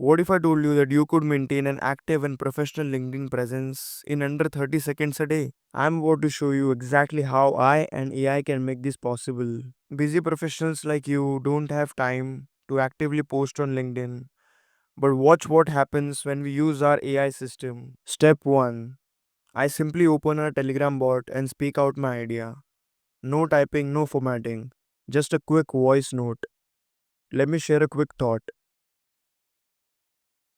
What if I told you that you could maintain an active and professional LinkedIn presence in under 30 seconds a day? I'm about to show you exactly how I and AI can make this possible. Busy professionals like you don't have time to actively post on LinkedIn, but watch what happens when we use our AI system. Step 1. I simply open a Telegram bot and speak out my idea. No typing, no formatting. Just a quick voice note. Let me share a quick thought.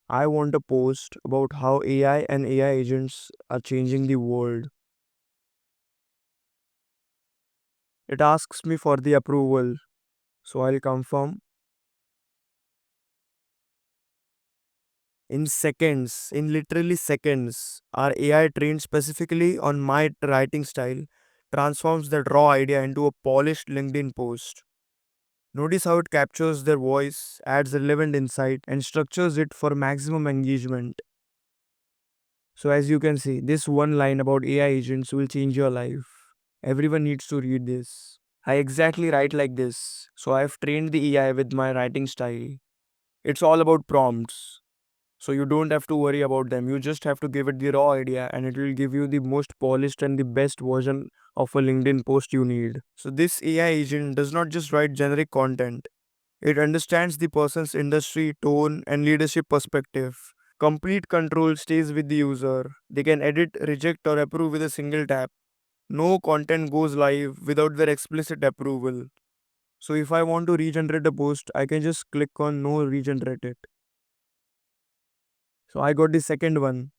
I want a post about how AI and AI agents are changing the world. It asks me for the approval, so I'll confirm. In seconds, in literally seconds, our AI trained specifically on my writing style transforms that raw idea into a polished LinkedIn post. Notice how it captures their voice, adds relevant insight, and structures it for maximum engagement. So, as you can see, this one line about AI agents will change your life. Everyone needs to read this. I exactly write like this, so I've trained the AI with my writing style. It's all about prompts. So you don't have to worry about them. You just have to give it the raw idea and it will give you the most polished and the best version of a LinkedIn post you need. So this AI agent does not just write generic content. It understands the person's industry, tone, and leadership perspective. Complete control stays with the user. They can edit, reject, or approve with a single tap. No content goes live without their explicit approval. So if I want to regenerate a post, I can just click on no regenerate it. So I got the second one.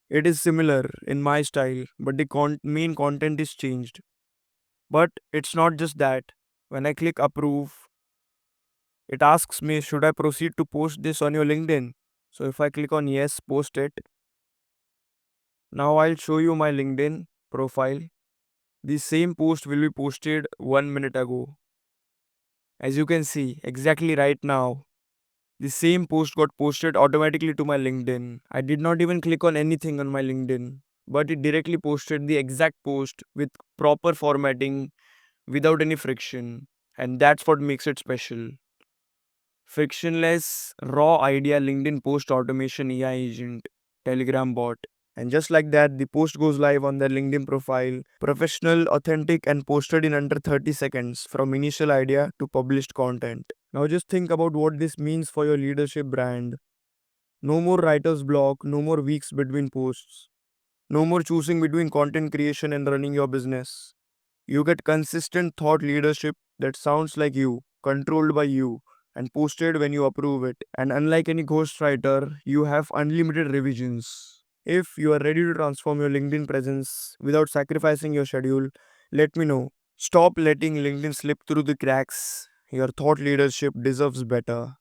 It is similar in my style, but the main content is changed. But it's not just that. When I click approve, it asks me, should I proceed to post this on your LinkedIn? So if I click on yes, post it. Now I'll show you my LinkedIn profile. The same post will be posted 1 minute ago. As you can see, exactly right now, the same post got posted automatically to my LinkedIn. I did not even click on anything on my LinkedIn, but it directly posted the exact post with proper formatting without any friction. And that's what makes it special. Frictionless, raw idea LinkedIn post automation AI agent, Telegram bot. And just like that, the post goes live on their LinkedIn profile, professional, authentic, and posted in under 30 seconds from initial idea to published content. Now just think about what this means for your leadership brand. No more writer's block, no more weeks between posts, no more choosing between content creation and running your business. You get consistent thought leadership that sounds like you, controlled by you, and posted when you approve it. And unlike any ghostwriter, you have unlimited revisions. If you are ready to transform your LinkedIn presence without sacrificing your schedule, let me know. Stop letting LinkedIn slip through the cracks. Your thought leadership deserves better.